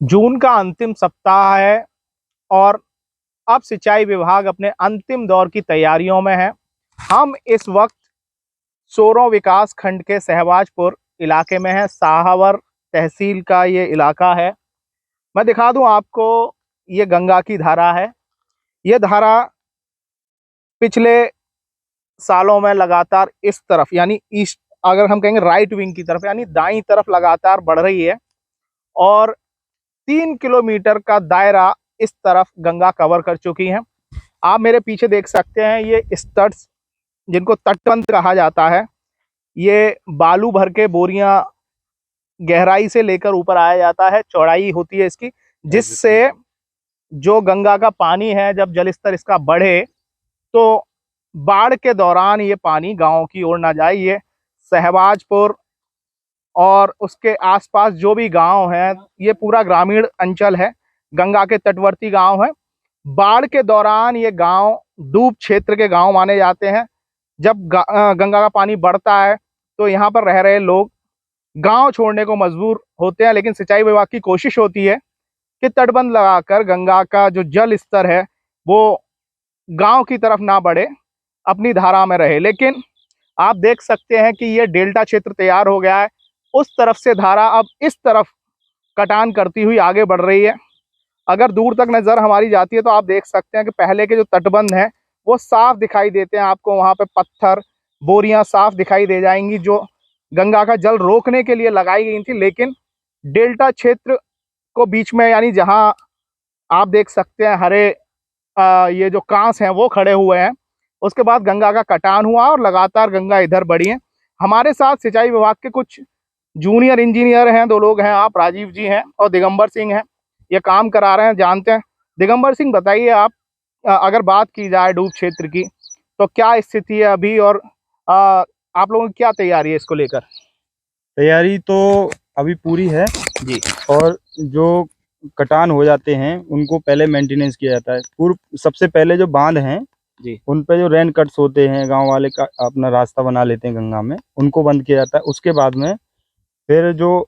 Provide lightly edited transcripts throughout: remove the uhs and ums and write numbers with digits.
जून का अंतिम सप्ताह है और अब सिंचाई विभाग अपने अंतिम दौर की तैयारियों में है। हम इस वक्त सोरों विकास खंड के सहबाजपुर इलाके में है। साहावर तहसील का ये इलाका है। मैं दिखा दूं आपको, ये गंगा की धारा है। ये धारा पिछले सालों में लगातार इस तरफ यानी ईस्ट, अगर हम कहेंगे राइट विंग की तरफ यानी दाईं तरफ लगातार बढ़ रही है और 3 किलोमीटर का दायरा इस तरफ गंगा कवर कर चुकी है। आप मेरे पीछे देख सकते हैं, ये स्टड्स जिनको तटबंध कहा जाता है, ये बालू भर के बोरियां गहराई से लेकर ऊपर आया जाता है। चौड़ाई होती है इसकी, जिससे जो गंगा का पानी है, जब जल स्तर इसका बढ़े तो बाढ़ के दौरान ये पानी गांव की ओर ना जाए। ये सहबाजपुर और उसके आसपास जो भी गांव हैं, ये पूरा ग्रामीण अंचल है, गंगा के तटवर्ती गांव हैं। बाढ़ के दौरान ये गांव डूब क्षेत्र के गांव माने जाते हैं। जब गंगा का पानी बढ़ता है तो यहाँ पर रह रहे लोग गांव छोड़ने को मजबूर होते हैं, लेकिन सिंचाई विभाग की कोशिश होती है कि तटबंध लगाकर गंगा का जो जल स्तर है वो गांव की तरफ ना बढ़े, अपनी धारा में रहे। लेकिन आप देख सकते हैं कि ये डेल्टा क्षेत्र तैयार हो गया है। उस तरफ से धारा अब इस तरफ कटान करती हुई आगे बढ़ रही है। अगर दूर तक नज़र हमारी जाती है तो आप देख सकते हैं कि पहले के जो तटबंध हैं वो साफ दिखाई देते हैं। आपको वहाँ पे पत्थर, बोरियां साफ दिखाई दे जाएंगी जो गंगा का जल रोकने के लिए लगाई गई थी। लेकिन डेल्टा क्षेत्र को बीच में, यानी जहाँ आप देख सकते हैं हरे ये जो कांस हैं वो खड़े हुए हैं, उसके बाद गंगा का कटान हुआ और लगातार गंगा इधर बढ़ी है। हमारे साथ सिंचाई विभाग के कुछ जूनियर इंजीनियर हैं, 2 लोग हैं। आप राजीव जी हैं और दिगंबर सिंह हैं, ये काम करा रहे हैं, जानते हैं। दिगंबर सिंह, बताइए आप, अगर बात की जाए डूब क्षेत्र की तो क्या स्थिति है अभी और आप लोगों की क्या तैयारी है इसको लेकर? तैयारी तो अभी पूरी है जी। और जो कटान हो जाते हैं उनको पहले मेंटेनेंस किया जाता है। पूर्व सबसे पहले जो बांध हैं जी, उन पे जो रेन कट्स होते हैं, गांव वाले का अपना रास्ता बना लेते हैं गंगा में, उनको बंद किया जाता है। उसके बाद में फिर जो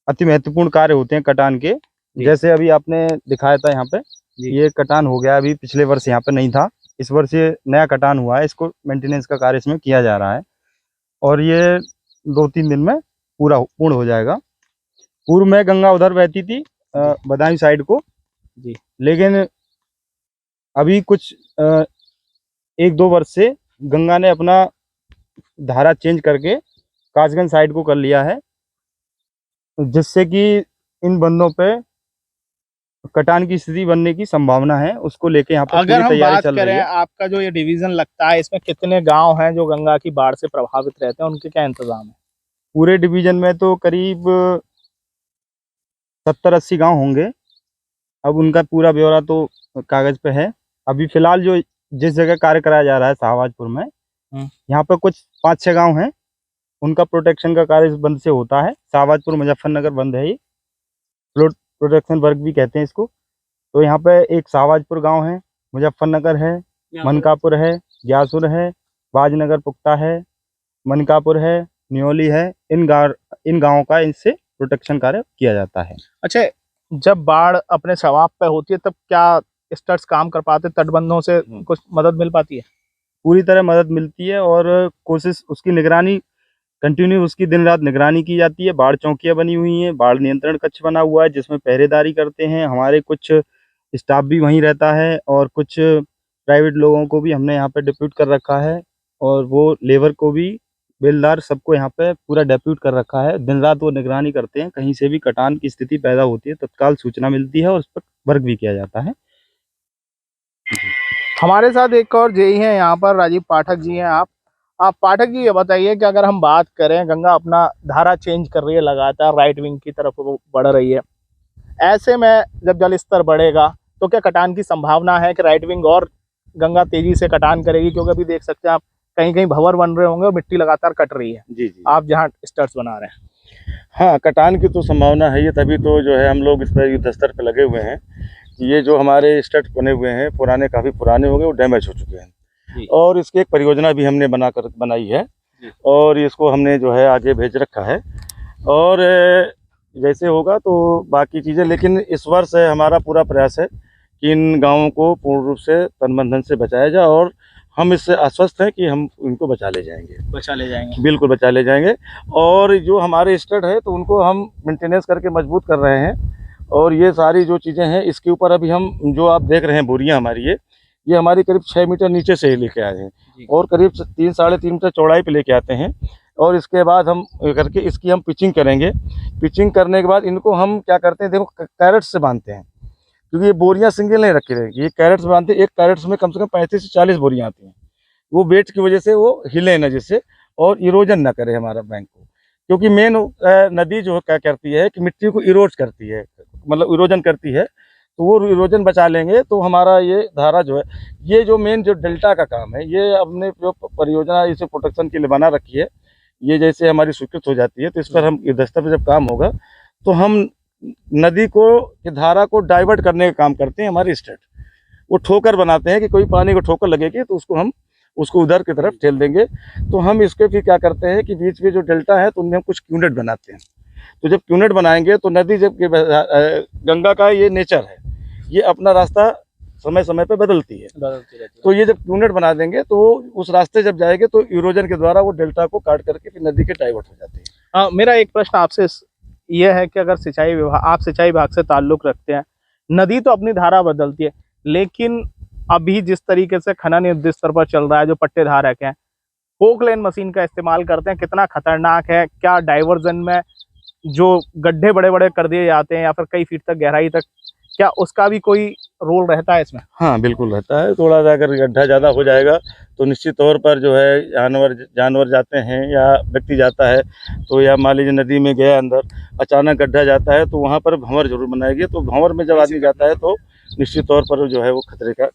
अति महत्वपूर्ण कार्य होते हैं कटान के, जैसे अभी आपने दिखाया था यहाँ पे, ये कटान हो गया, अभी पिछले वर्ष यहाँ पे नहीं था, इस वर्ष ये नया कटान हुआ है। इसको मेंटेनेंस का कार्य इसमें किया जा रहा है और ये 2-3 दिन में पूर्ण हो जाएगा। पूर्व में गंगा उधर बहती थी बदायूं साइड को जी, लेकिन अभी कुछ 1-2 वर्ष से गंगा ने अपना धारा चेंज करके कासगंज साइड को कर लिया है, जिससे कि इन बंदों पे कटान की स्थिति बनने की संभावना है। उसको लेके यहाँ पर अगर पूरी हम तैयारी बात चल रही करें, है। आपका जो ये डिवीजन लगता है, इसमें कितने गांव हैं जो गंगा की बाढ़ से प्रभावित रहते हैं, उनके क्या इंतजाम है? पूरे डिवीजन में तो करीब 70-80 गांव होंगे। अब उनका पूरा ब्यौरा तो कागज पे है। अभी फिलहाल जो जिस जगह कार्य कराया जा रहा है शाहबाजपुर में, यहाँ पर कुछ 5-6 गांव हैं, उनका प्रोटेक्शन का कार्य इस बंद से होता है। शाहबाजपुर मुजफ्फरनगर बंद है, ये फ्लोड प्रोटेक्शन वर्क भी कहते हैं इसको। तो यहाँ पे एक शाहबाजपुर गांव है, मुजफ्फरनगर है, मनकापुर है, ग्यासुर है, बाजनगर पुख्ता है, मनकापुर है, न्योली है। इन गाँवों का इनसे प्रोटेक्शन कार्य किया जाता है। अच्छा, जब बाढ़ अपने समाप्त पे होती है तब क्या स्टड्स काम कर पाते, तटबंधों से कुछ मदद मिल पाती है? पूरी तरह मदद मिलती है और कोशिश, उसकी निगरानी कंटिन्यू, उसकी दिन रात निगरानी की जाती है। बाढ़ चौकियाँ बनी हुई हैं, बाढ़ नियंत्रण कक्ष बना हुआ है जिसमें पहरेदारी करते हैं हमारे कुछ स्टाफ भी वहीं रहता है और कुछ प्राइवेट लोगों को भी हमने यहाँ पे डिप्यूट कर रखा है और वो लेबर को भी, बेलदार, सबको यहाँ पे पूरा डिप्यूट कर रखा है। दिन रात वो निगरानी करते हैं। कहीं से भी कटान की स्थिति पैदा होती है तत्काल सूचना मिलती है और उस पर वर्क भी किया जाता है। हमारे साथ एक और जेई हैं यहाँ पर, राजीव पाठक जी हैं। आप पाठक जी, ये बताइए कि अगर हम बात करें, गंगा अपना धारा चेंज कर रही है लगातार, राइट विंग की तरफ वो बढ़ रही है, ऐसे में जब जल स्तर बढ़ेगा तो क्या कटान की संभावना है कि राइट विंग और गंगा तेजी से कटान करेगी? क्योंकि अभी देख सकते हैं आप, कहीं कहीं भंवर बन रहे होंगे और मिट्टी लगातार कट रही है। जी जी, आप जहाँ स्टर्स बना रहे हैं। हाँ, कटान की तो संभावना है ही, तभी तो जो है हम लोग इस पर युद्धस्तर पे लगे हुए हैं। ये जो हमारे स्टड्स बने हुए हैं पुराने, काफ़ी पुराने हो गए, वो डैमेज हो चुके हैं और इसकी एक परियोजना भी हमने बनाई है और इसको हमने जो है आगे भेज रखा है। और जैसे होगा तो बाकी चीज़ें, लेकिन इस वर्ष हमारा पूरा प्रयास है कि इन गाँवों को पूर्ण रूप से तन मन धन से बचाया जाए, और हम इससे आश्वस्त हैं कि हम इनको बचा ले जाएंगे, बिल्कुल बचा ले जाएंगे। और जो हमारे स्टड है तो उनको हम मेंटेनेंस करके मजबूत कर रहे हैं, और ये सारी जो चीज़ें हैं इसके ऊपर अभी हम जो आप देख रहे हैं बोरियां हमारी, ये हमारी करीब 6 मीटर नीचे से लेके आए हैं और करीब 3-3.5 मीटर चौड़ाई पे लेके आते हैं। और इसके बाद हम करके इसकी हम पिचिंग करेंगे। पिचिंग करने के बाद इनको हम क्या करते हैं, देखो कैरेट्स से बांधते हैं, क्योंकि ये बोरियां सिंगल नहीं रखी रहेगी, ये कैरेट्स बांधते हैं। एक कैरेट्स में कम से कम 35 से 40 बोरियां आती हैं। वो वेट की वजह से वो हिले ना जिससे, और इरोजन ना करे हमारा बैंक को, क्योंकि मेन नदी जो क्या करती है कि मिट्टी को इरोज करती है, मतलब इरोजन करती है, तो वो इरोजन बचा लेंगे तो हमारा ये धारा जो है, ये जो मेन जो डेल्टा का काम है, ये हमने जो परियोजना इसे प्रोटेक्शन के लिए बना रखी है, ये जैसे हमारी स्वीकृत हो जाती है तो इस पर हम दस्तर पे जब काम होगा तो हम नदी को धारा को डाइवर्ट करने का काम करते हैं। हमारी स्टेट वो ठोकर बनाते हैं कि कोई पानी को ठोकर लगेगी तो उसको उधर की तरफ ठेल देंगे। तो हम इसके फिर क्या करते हैं कि बीच में जो डेल्टा है तो उनमें हम कुछ क्यूनेट बनाते हैं। तो जब क्यूनेट बनाएंगे तो नदी जब गंगा का ये नेचर है, ये अपना रास्ता समय समय पे बदलती रहती है। तो ये जब क्यूनेट बना देंगे तो उस रास्ते जब जाएंगे तो इरोजन के द्वारा वो डेल्टा को काट करके फिर नदी के डाइवर्ट हो जाती है। मेरा एक प्रश्न आपसे यह है कि अगर आप सिंचाई विभाग से ताल्लुक रखते हैं, नदी तो अपनी धारा बदलती है, लेकिन अभी जिस तरीके से खनन युद्ध स्तर पर चल रहा है, जो पट्टे धारक हैं पोकलेन मशीन का इस्तेमाल करते हैं, कितना खतरनाक है? क्या डाइवर्जन में जो गड्ढे बड़े बड़े कर दिए जाते हैं या फिर कई फीट तक गहराई तक, क्या उसका भी कोई रोल रहता है इसमें? हाँ बिल्कुल रहता है। थोड़ा सा अगर गड्ढा ज़्यादा हो जाएगा तो निश्चित तौर पर जो है जानवर जाते हैं या व्यक्ति जाता है, तो या मान लीजिए नदी में गया अंदर, अचानक गड्ढा जाता है तो वहाँ पर भंवर जरूर बनाएगी। तो भंवर में जब आदमी जाता है तो निश्चित तौर पर जो है वो खतरे के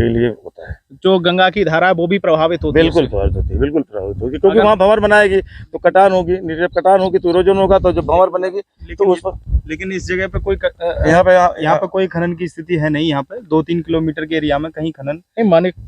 लिए होता है। जो गंगा की धारा है वो भी प्रभावित होती है? बिल्कुल प्रभावित होती है, बिल्कुल प्रभावित होगी, क्योंकि वहाँ भंवर बनाएगी तो कटान होगी, जब कटान होगी तो इरोजन होगा, तो जब भंवर बनेगी तो उस पर। लेकिन इस जगह पे कोई यहाँ पे कोई खनन की स्थिति है नहीं। यहाँ पे 2-3 किलोमीटर के एरिया में कहीं खनन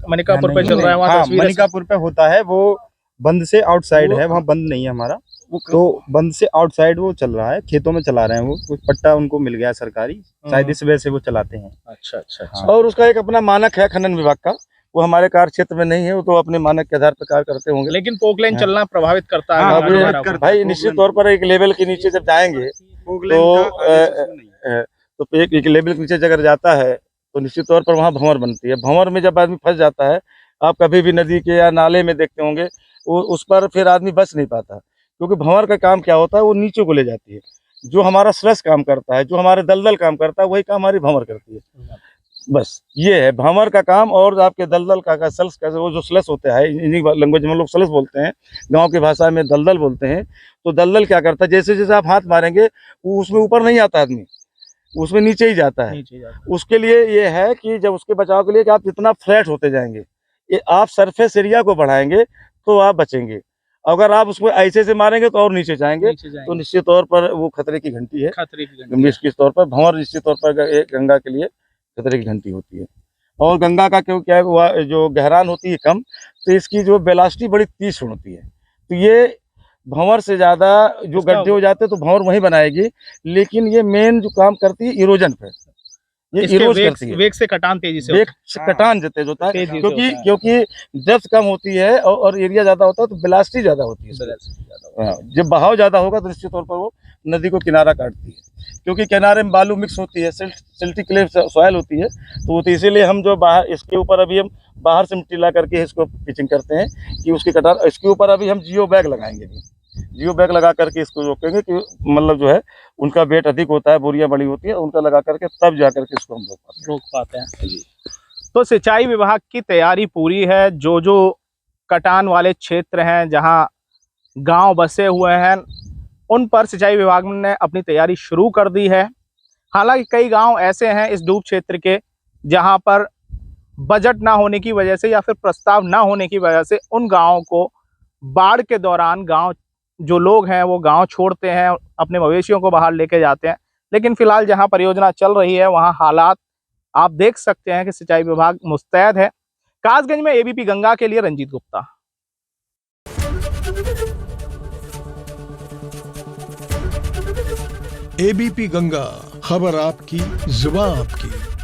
मनिकापुर पे चल रहा है, वहाँ मनिकापुर पे होता है, वो बंद से आउटसाइड है, वहाँ बंद नहीं है हमारा, तो बंद से आउटसाइड वो चल रहा है, खेतों में चला रहे हैं। वो कुछ पट्टा उनको मिल गया सरकारी, शायद इस वजह से वो चलाते हैं। अच्छा। और उसका एक अपना मानक है खनन विभाग का, वो हमारे कार्य क्षेत्र में नहीं है, वो तो अपने मानक के आधार पर कार्य करते होंगे। लेकिन पोकलेन चलना प्रभावित करता है भाई, निश्चित तौर पर एक लेवल के नीचे जब जाएंगे तो एक लेवल के नीचे अगर जाता है तो निश्चित तौर पर वहाँ भंवर बनती है। भंवर में जब आदमी फंस जाता है, आप कभी भी नदी के या नाले में देखते होंगे, वो उस पर फिर आदमी बच नहीं पाता, क्योंकि भंवर का काम क्या होता है, वो नीचे को ले जाती है। जो हमारा स्लस काम करता है, जो हमारे दलदल काम करता है, वही काम हमारी भंवर करती है। बस ये है भंवर का काम। और आपके दलदल का सल्स का वो जो स्लस होता है, इन्हीं लैंग्वेज में लोग स्लस बोलते हैं, गांव की भाषा में दलदल बोलते हैं। तो दलदल क्या करता है, जैसे जैसे आप हाथ मारेंगे वो उसमें ऊपर नहीं आता आदमी, उसमें नीचे ही जाता है। उसके लिए ये है कि जब उसके बचाव के लिए कि आप जितना फ्लैट होते जाएंगे, ये आप सरफेस एरिया को बढ़ाएंगे तो आप बचेंगे। अगर आप उसको ऐसे से मारेंगे तो और नीचे जाएंगे, तो निश्चित तौर पर वो खतरे की घंटी है। निश्चित तौर पर भंवर निश्चित तौर पर गंगा के लिए खतरे की घंटी होती है। और गंगा का क्यों क्या है, जो गहरान होती है कम, तो इसकी जो वेलोसिटी बड़ी तीक्ष्ण होती है। तो ये भंवर से ज़्यादा जो गड्ढे हो जाते हैं तो भंवर वहीं बनाएगी, लेकिन ये मेन जो काम करती है इरोजन पे, ये इरोज करती है। वेग से कटान तेजी से कटान तेज होता है, क्योंकि डेप्थ कम होती है और एरिया ज़्यादा होता है, तो वेलोसिटी ज़्यादा होती है। जब बहाव ज़्यादा होगा तो निश्चित तौर पर वो नदी को किनारा काटती है, क्योंकि किनारे में बालू मिक्स होती है, सिल्टी क्ले सॉइल होती है। तो इसीलिए हम जो बाहर इसके ऊपर अभी हम बाहर से मिट्टी ला करके इसको पिचिंग करते हैं कि उसकी कटान। इसके ऊपर अभी हम जियो बैग लगाएंगे, जियो बैग लगा करके इसको रोकेंगे कि मतलब जो है उनका वेट अधिक होता है, बोरियां बड़ी होती है, उनका लगा करके तब जा करके इसको हम रोक पाते हैं। तो सिंचाई विभाग की तैयारी पूरी है। जो कटान वाले क्षेत्र हैं, जहां गांव बसे हुए हैं, उन पर सिंचाई विभाग ने अपनी तैयारी शुरू कर दी है। हालांकि कई गांव ऐसे हैं इस डूब क्षेत्र के, जहां पर बजट ना होने की वजह से या फिर प्रस्ताव ना होने की वजह से उन गांवों को बाढ़ के दौरान गांव जो लोग हैं वो गांव छोड़ते हैं, अपने मवेशियों को बाहर लेके जाते हैं। लेकिन फिलहाल जहां परियोजना चल रही है वहां हालात आप देख सकते हैं कि सिंचाई विभाग मुस्तैद है। कासगंज में एबीपी गंगा के लिए रंजीत गुप्ता। एबीपी गंगा, खबर आपकी, जुबान आपकी।